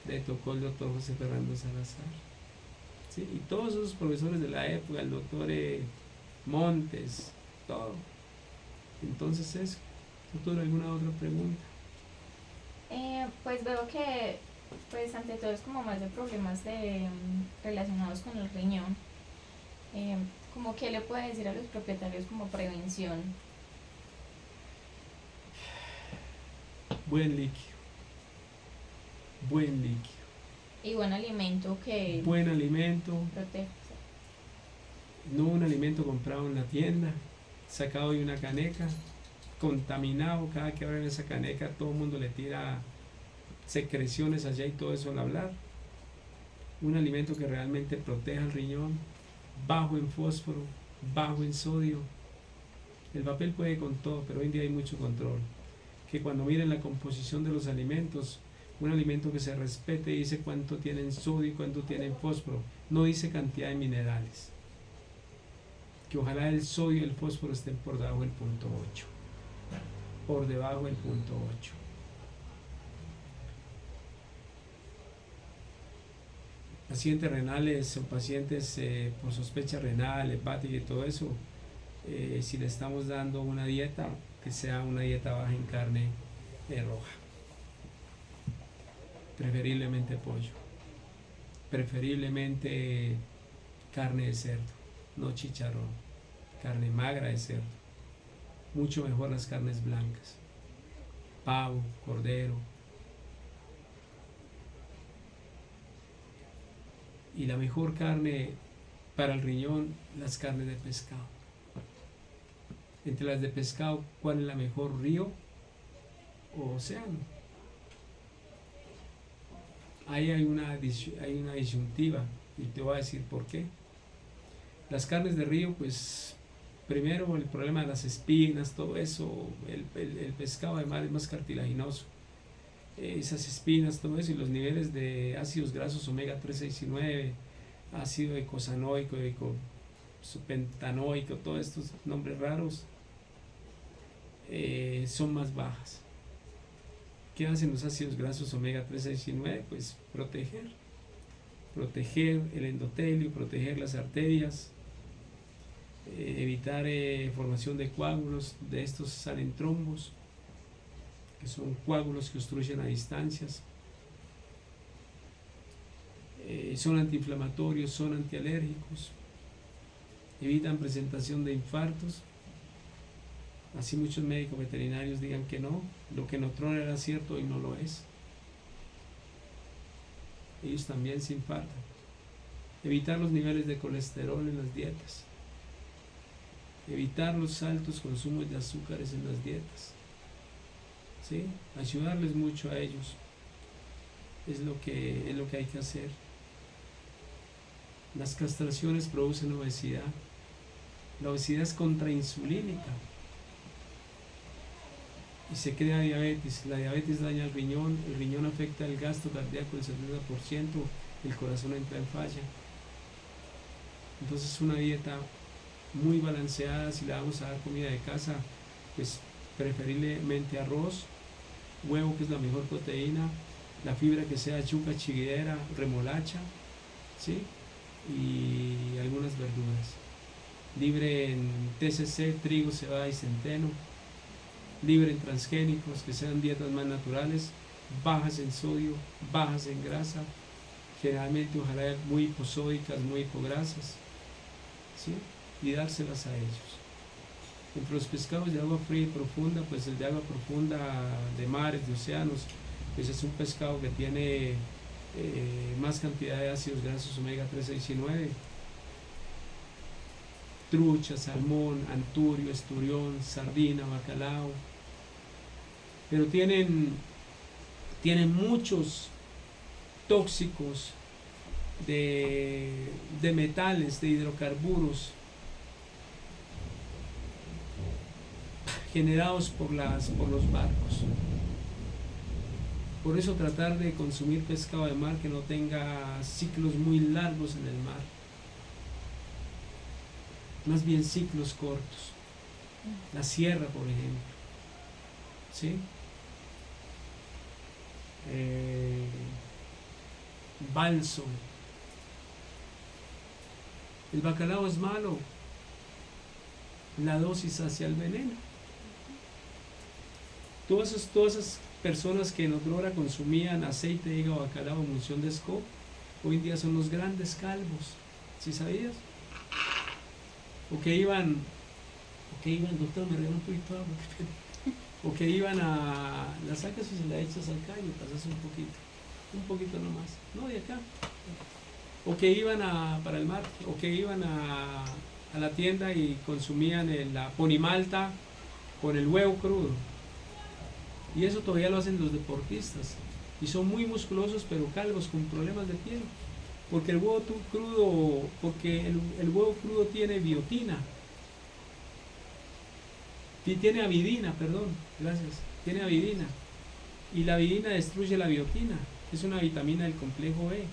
Le tocó el doctor José Fernando Salazar. ¿Sí? Y todos esos profesores de la época, el doctor Montes, todo. Entonces eso. ¿Doctor, alguna otra pregunta? Pues veo que, pues ante todo es como más de problemas relacionados con el riñón. Como que le puede decir a los propietarios como prevención. Buen líquido. Buen líquido. Y buen alimento que Buen alimento. protege. No un alimento comprado en la tienda, sacado de una caneca, contaminado. Cada que abren esa caneca todo el mundo le tira secreciones allá y todo eso al hablar. Un alimento que realmente proteja el riñón, bajo en fósforo, bajo en sodio. El papel puede con todo, pero hoy en día hay mucho control. Que cuando miren la composición de los alimentos, un alimento que se respete dice cuánto tienen sodio y cuánto tienen fósforo, no dice cantidad de minerales. Que ojalá el sodio y el fósforo estén por debajo del punto 8. Por debajo del punto 8. Pacientes renales o pacientes por sospecha renal, hepática y todo eso, si le estamos dando una dieta, que sea una dieta baja en carne roja, preferiblemente pollo, preferiblemente carne de cerdo, no chicharrón, carne magra de cerdo, mucho mejor las carnes blancas, pavo, cordero. Y la mejor carne para el riñón, las carnes de pescado. Entre las de pescado, ¿cuál es la mejor? ¿Río o océano? Ahí hay una disyuntiva y te voy a decir por qué. Las carnes de río, pues primero el problema de las espinas, todo eso, el pescado además es más cartilaginoso. Esas espinas, todo eso, y los niveles de ácidos grasos omega 3, 6 y 9, ácido eicosanoico, pentanoico, todos estos nombres raros, son más bajas. ¿Qué hacen los ácidos grasos omega 3, 6 y 9? Pues proteger el endotelio, proteger las arterias, evitar formación de coágulos. De estos salen trombos, que son coágulos que obstruyen a distancias. Son antiinflamatorios, son antialérgicos, evitan presentación de infartos. Así muchos médicos veterinarios digan que no, lo que en otro era cierto y no lo es. Ellos también se infartan. Evitar los niveles de colesterol en las dietas. Evitar los altos consumos de azúcares en las dietas. ¿Sí? Ayudarles mucho a ellos. Es lo que hay que hacer. Las castraciones producen obesidad. La obesidad es contrainsulínica. y se crea diabetes. La diabetes daña el riñón afecta el gasto cardíaco del 70%, el corazón entra en falla. Entonces una dieta muy balanceada. Si le vamos a dar comida de casa, pues preferiblemente arroz, huevo, que es la mejor proteína, la fibra que sea yuca, chiguera, remolacha, ¿sí? Y algunas verduras. Libre en TCC, trigo, cebada y centeno. Libre en transgénicos, que sean dietas más naturales, bajas en sodio, bajas en grasa, generalmente ojalá muy hiposódicas, muy hipograsas, ¿sí? Y dárselas a ellos. Entre los pescados de agua fría y profunda, pues el de agua profunda, de mares, de océanos, pues es un pescado que tiene más cantidad de ácidos grasos omega 3, 6 y 9. Trucha, salmón, anturio, esturión, sardina, bacalao. Pero tienen muchos tóxicos de metales, de hidrocarburos, generados por los barcos. Por eso tratar de consumir pescado de mar que no tenga ciclos muy largos en el mar, más bien ciclos cortos. La sierra, por ejemplo, ¿sí? Balso. El bacalao es malo, la dosis hacia el veneno. Todas esas personas que en otra hora consumían aceite de hígado, bacalao, emulsión de SCO, hoy en día son los grandes calvos. ¿Sí sabías? O que iban, doctor, me regaló un poquito de agua, o que iban a, la sacas y se la echas al callo, pasas un poquito nomás, no de acá. O que iban para el mar, o que iban a la tienda y consumían la ponimalta con el huevo crudo. Y eso todavía lo hacen los deportistas. Y son muy musculosos pero calvos con problemas de piel. Porque el huevo crudo tiene biotina. Tiene avidina, perdón, gracias. Tiene avidina. Y la avidina destruye la biotina, que es una vitamina del complejo B.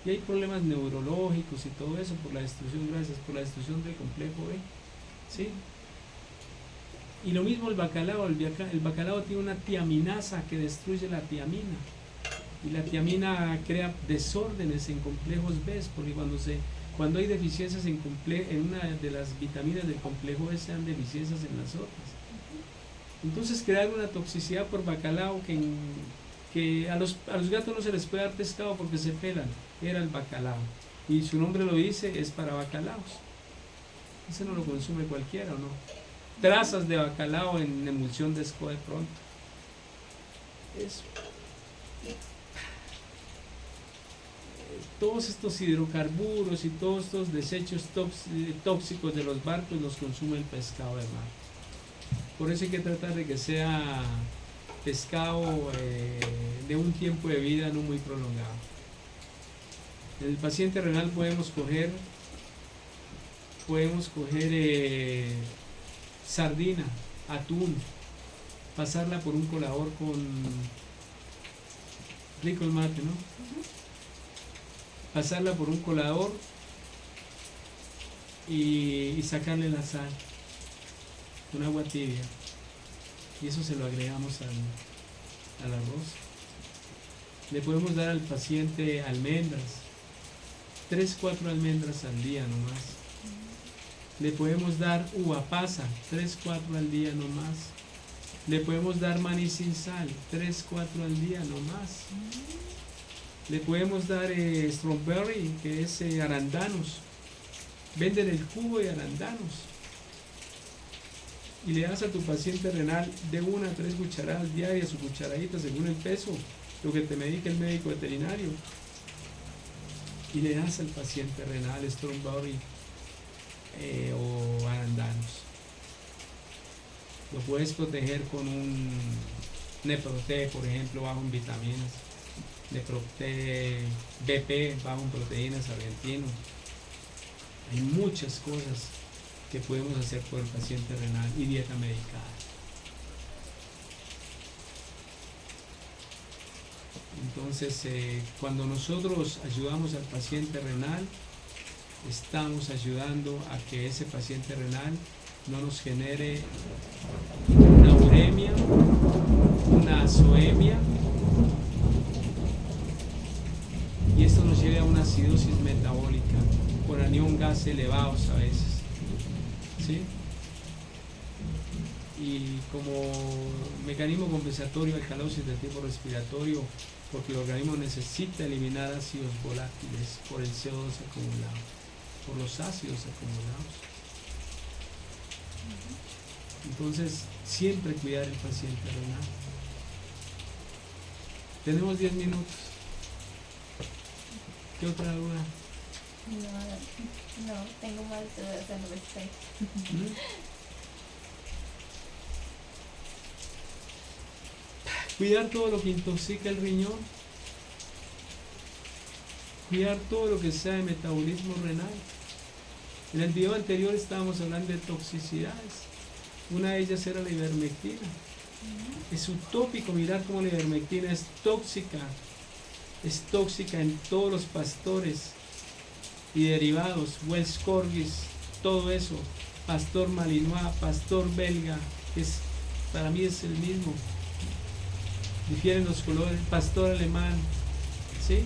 Y hay problemas neurológicos y todo eso por la destrucción, por la destrucción del complejo B. ¿Sí? Y lo mismo el bacalao. El bacalao tiene una tiaminasa que destruye la tiamina. Y la tiamina crea desórdenes en complejos B, porque cuando hay deficiencias en una de las vitaminas del complejo B, se dan deficiencias en las otras. Entonces crear una toxicidad por bacalao que a los gatos no se les puede dar pescado porque se pelan, era el bacalao. Y su nombre lo dice, es para bacalaos. Ese no lo consume cualquiera, ¿o no? Trazas de bacalao en emulsión de SCO de pronto. Eso. Todos estos hidrocarburos y todos estos desechos tóxicos de los barcos los consume el pescado de mar. Por eso hay que tratar de que sea pescado de un tiempo de vida no muy prolongado. En el paciente renal podemos coger sardina, atún, pasarla por un colador con rico el mate, ¿no? Pasarla por un colador y sacarle la sal con agua tibia, y eso se lo agregamos al arroz. Le podemos dar al paciente almendras, 3-4 almendras al día nomás. Le podemos dar uva pasa, 3-4 al día nomás. Le podemos dar maní sin sal, 3-4 al día nomás. Le podemos dar strawberry, que es arándanos. Venden el jugo de arándanos. Y le das a tu paciente renal de 1 a 3 cucharadas diarias o cucharaditas según el peso, lo que te medica el médico veterinario. Y le das al paciente renal strawberry o arándanos. Lo puedes proteger con un Neprote, por ejemplo, bajo en vitaminas. Neprote BP, bajo en proteínas, argentino. Hay muchas cosas que podemos hacer por el paciente renal y dieta medicada. Entonces, cuando nosotros ayudamos al paciente renal, estamos ayudando a que ese paciente renal no nos genere una uremia, una azoemia, y esto nos lleva a una acidosis metabólica por anión gas elevados a veces, ¿sí? Y como mecanismo compensatorio de alcalosis de tipo respiratorio, porque el organismo necesita eliminar ácidos volátiles por el CO2 acumulado, por los ácidos acumulados. Entonces, siempre cuidar el paciente renal. Tenemos 10 minutos. ¿Qué otra duda? No, tengo más dudas al respecto. Cuidar todo lo que intoxica el riñón. Cuidar todo lo que sea de metabolismo renal. En el video anterior estábamos hablando de toxicidades. Una de ellas era la ivermectina. Es utópico mirar cómo la ivermectina es tóxica. Es tóxica en todos los pastores y derivados, Welsh Corgis, todo eso, pastor malinois, pastor belga, para mí es el mismo. Difieren los colores, pastor alemán, ¿sí?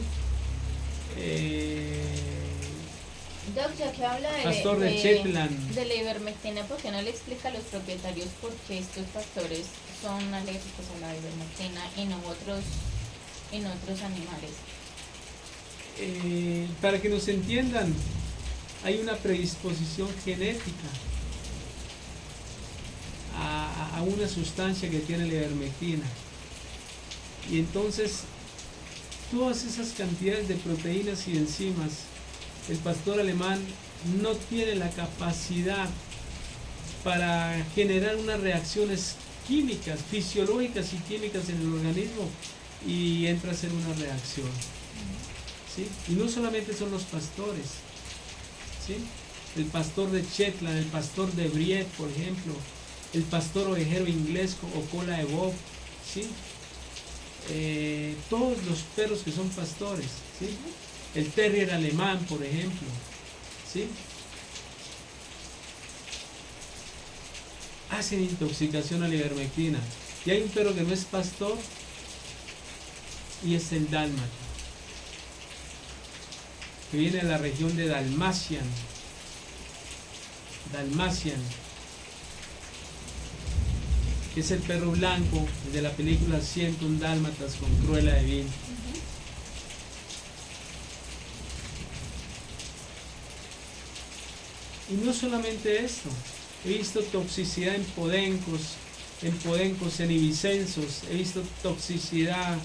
Doc, ya que habla Pastor de Shetland. de la ivermectina, ¿por qué no le explica a los propietarios por qué estos pastores son alérgicos a la ivermectina y no en otros animales? Para que nos entiendan, hay una predisposición genética a una sustancia que tiene la ivermectina, y entonces todas esas cantidades de proteínas y enzimas, el pastor alemán no tiene la capacidad para generar unas reacciones químicas, fisiológicas y químicas en el organismo, y entra a hacer una reacción, ¿sí? Y no solamente son los pastores, ¿sí? El pastor de Shetland, el pastor de Briet, por ejemplo, el pastor ovejero inglés o cola de bob, ¿sí? Todos los perros que son pastores, ¿sí? El terrier alemán, por ejemplo, ¿sí? Hacen intoxicación a la ivermectina. Y hay un perro que no es pastor, y es el dálmata, que viene de la región de Dalmatian, que es el perro blanco de la película 101 Dálmatas con Cruella de Vil. Y no solamente esto, he visto toxicidad en podencos, en ibicensos, he visto toxicidad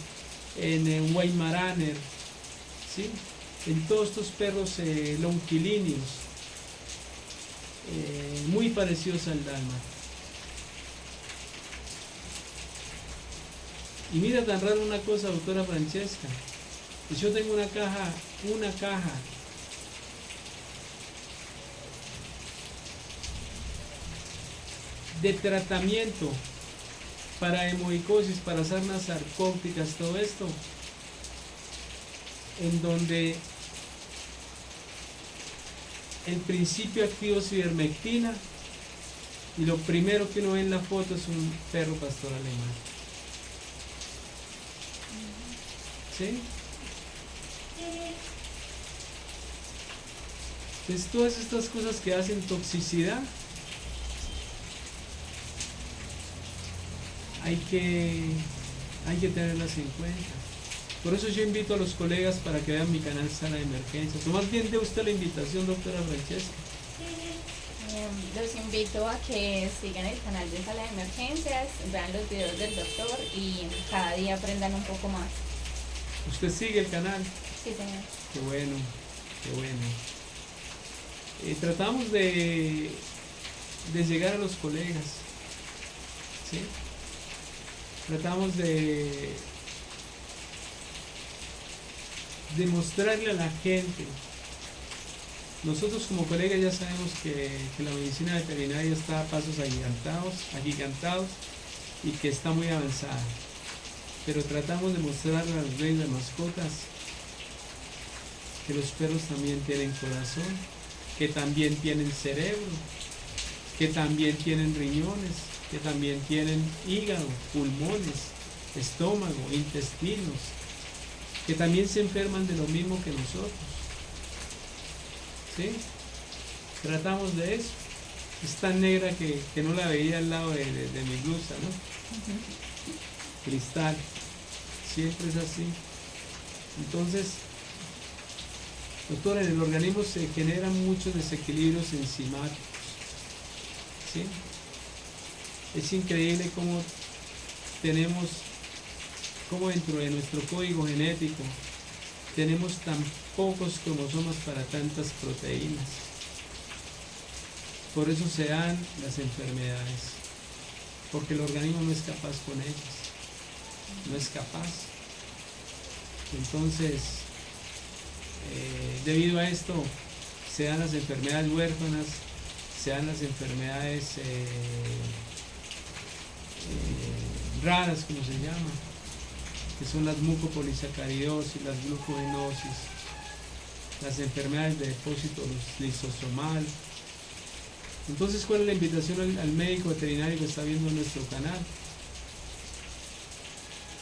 en Weimaraner, ¿sí? En todos estos perros longilíneos, muy parecidos al dálmata. Y mira tan raro una cosa, doctora Francesca, pues yo tengo una caja de tratamiento para hemodicosis, para sarnas sarcópticas, todo esto, en donde el principio activo es ivermectina, y lo primero que uno ve en la foto es un perro pastor alemán, ¿sí? Entonces todas estas cosas que hacen toxicidad hay que tenerlas en cuenta. Por eso yo invito a los colegas para que vean mi canal Sala de Emergencias. O más bien, dé usted la invitación, doctora Francesca. Los invito a que sigan el canal de Sala de Emergencias, vean los videos del doctor y cada día aprendan un poco más. ¿Usted sigue el canal? Sí, señor. Qué bueno, qué bueno. Tratamos de llegar a los colegas, ¿sí? Tratamos de demostrarle a la gente. Nosotros como colegas ya sabemos que la medicina veterinaria está a pasos agigantados y que está muy avanzada. pero tratamos de mostrarle a los dueños de mascotas que los perros también tienen corazón, que también tienen cerebro, que también tienen riñones, que también tienen hígado, pulmones, estómago, intestinos, que también se enferman de lo mismo que nosotros. ¿Sí? Tratamos de eso. Es tan negra que no la veía al lado de mi blusa, ¿no? Cristal. Siempre es así. Entonces, doctor, en el organismo se generan muchos desequilibrios enzimáticos. ¿Sí? Es increíble cómo dentro de nuestro código genético tenemos tan pocos cromosomas para tantas proteínas. Por eso se dan las enfermedades, porque el organismo no es capaz con ellas, no es capaz. Entonces, debido a esto, se dan las enfermedades huérfanas, se dan las enfermedades raras, como se llama, que son las mucopolisacaridosis, las glucogenosis, las enfermedades de depósito lisosomal. Entonces, ¿cuál es la invitación al médico veterinario que está viendo nuestro canal?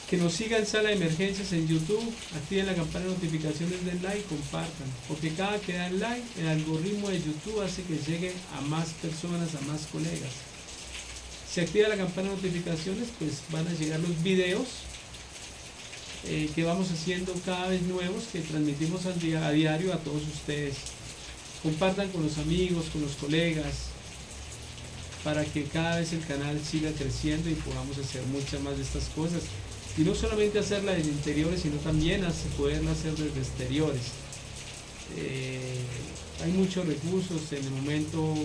Que nos siga en Sala de Emergencias en YouTube, activen la campana de notificaciones, den like, compartan, porque cada que dan like, el algoritmo de YouTube hace que llegue a más personas, a más colegas. Si activa la campana de notificaciones, pues van a llegar los videos que vamos haciendo cada vez nuevos, que transmitimos a diario a todos ustedes. Compartan con los amigos, con los colegas, para que cada vez el canal siga creciendo y podamos hacer muchas más de estas cosas. Y no solamente hacerla desde interiores, sino también poderla hacer desde exteriores. Hay muchos recursos, en el momento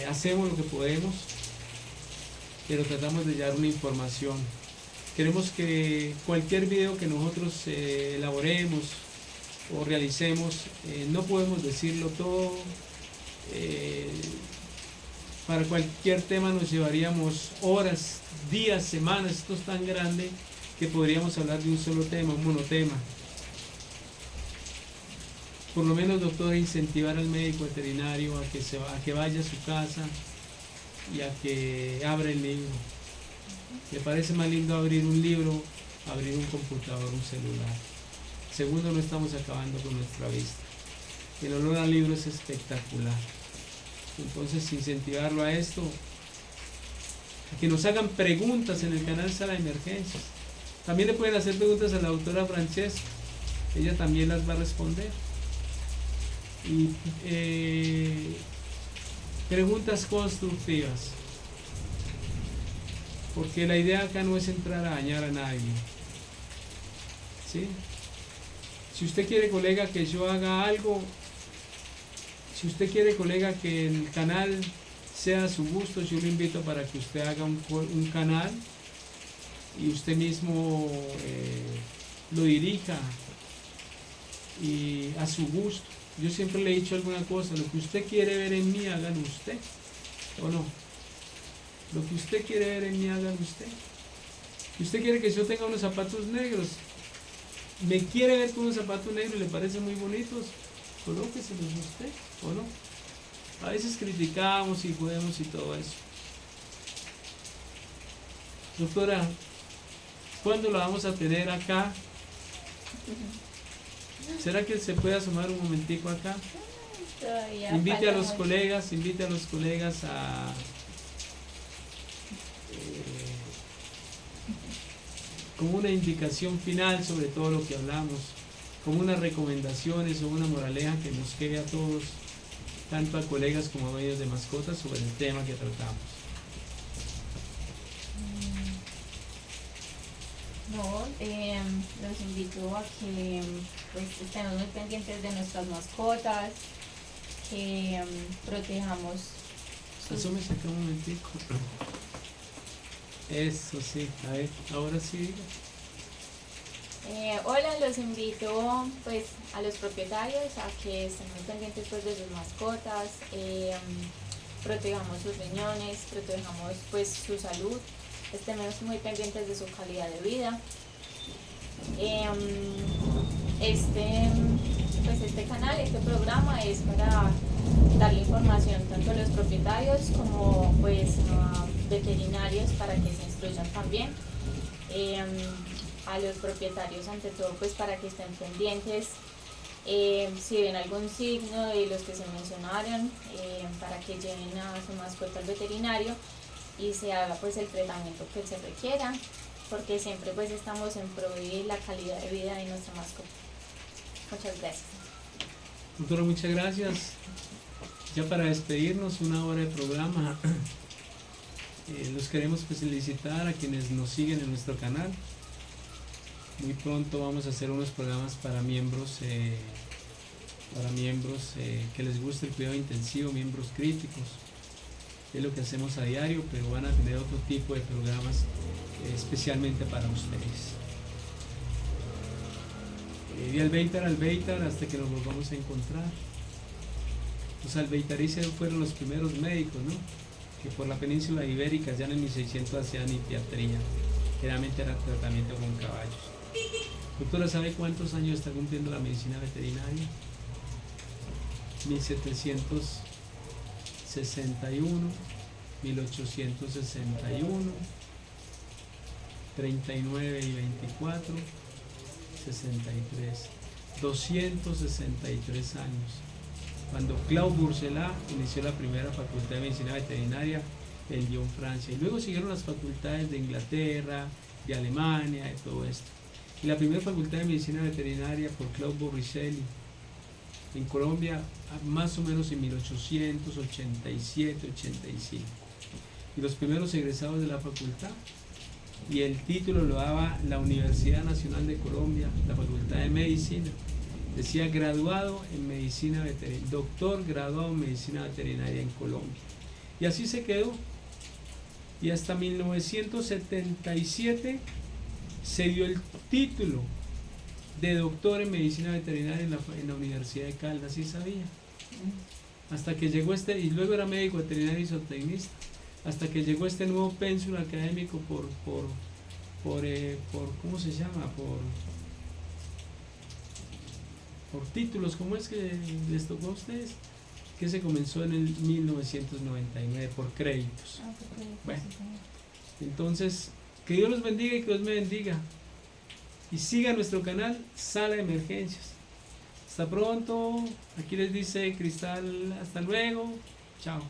hacemos lo que podemos, pero tratamos de llevar una información. Queremos que cualquier video que nosotros elaboremos o realicemos, no podemos decirlo todo. Para cualquier tema nos llevaríamos horas, días, semanas. Esto es tan grande que podríamos hablar de un solo tema, un monotema. Por lo menos, doctor, incentivar al médico veterinario a que vaya a su casa y a que abra el libro. Me parece más lindo abrir un libro, abrir un computador, un celular. Segundo, no estamos acabando con nuestra vista. El olor al libro es espectacular. Entonces, incentivarlo a esto, a que nos hagan preguntas en el canal Sala de Emergencias. También le pueden hacer preguntas a la doctora Francesca, ella también las va a responder. Y preguntas constructivas, porque la idea acá no es entrar a dañar a nadie. ¿Sí? Si usted quiere, colega, que yo haga algo, si usted quiere, colega, que el canal sea a su gusto, yo lo invito para que usted haga un canal y usted mismo lo dirija y a su gusto. Yo siempre le he dicho alguna cosa: lo que usted quiere ver en mí, hágalo usted, ¿o no? Lo que usted quiere ver en mí, hágalo usted. Si usted quiere que yo tenga unos zapatos negros, me quiere ver con unos zapatos negros y le parecen muy bonitos, colóqueselos usted, ¿o no? A veces criticamos y jodemos y todo eso. Doctora, ¿cuándo la vamos a tener acá? ¿Será que se puede asomar un momentico acá? Invite a los colegas a como una indicación final sobre todo lo que hablamos, como unas recomendaciones o una moraleja que nos quede a todos, tanto a colegas como a dueños de mascotas, sobre el tema que tratamos. No, los invito a que pues estemos muy pendientes de nuestras mascotas, que protejamos Eso me saca un momentico. Eso sí, a ver, ahora sí. Hola, los invito pues a los propietarios a que estén muy pendientes pues de sus mascotas, protejamos sus riñones, protejamos pues su salud, estemos muy pendientes de su calidad de vida. Este canal, este programa es para darle información tanto a los propietarios como pues a veterinarios para que se instruyan también. A los propietarios ante todo pues para que estén pendientes si ven algún signo de los que se mencionaron, para que lleven a su mascota al veterinario y se haga pues el tratamiento que se requiera, porque siempre pues estamos en pro de la calidad de vida de nuestra mascota. Muchas gracias. Doctora, muchas gracias. Ya para despedirnos, una hora de programa. Los queremos felicitar a quienes nos siguen en nuestro canal. Muy pronto vamos a hacer unos programas para miembros que les guste el cuidado intensivo, miembros críticos. Es lo que hacemos a diario, pero van a tener otro tipo de programas especialmente para ustedes. Y Albeitar, hasta que nos volvamos a encontrar. Los albeitaricios fueron los primeros médicos, ¿no?, que por la península ibérica ya en el 1600 hacían hipiatría. Generalmente era tratamiento con caballos. Doctora, ¿sabe cuántos años está cumpliendo la medicina veterinaria? 1761, 1861, 39 y 24, 63, 263 años. Cuando Claude Bourgelat inició la primera facultad de medicina veterinaria en Lyon, Francia, y luego siguieron las facultades de Inglaterra, de Alemania, de todo esto. Y la primera facultad de medicina veterinaria por Claude Bourgelat en Colombia, más o menos en 1887-85. Y los primeros egresados de la facultad, y el título lo daba la Universidad Nacional de Colombia, la Facultad de Medicina. Decía graduado en medicina veterinaria, doctor graduado en medicina veterinaria en Colombia. Y así se quedó. Y hasta 1977 se dio el título de doctor en medicina veterinaria en la Universidad de Caldas, ¿sí sabía? Hasta que llegó y luego era médico veterinario y zootecnista, hasta que llegó este nuevo pénsul académico por ¿cómo se llama? Por títulos. ¿Cómo es que les tocó a ustedes? Que se comenzó en el 1999 por créditos. Bueno, entonces, que Dios los bendiga y que Dios me bendiga. Y siga nuestro canal Sala de Emergencias. Hasta pronto. Aquí les dice Cristal, hasta luego. Chao.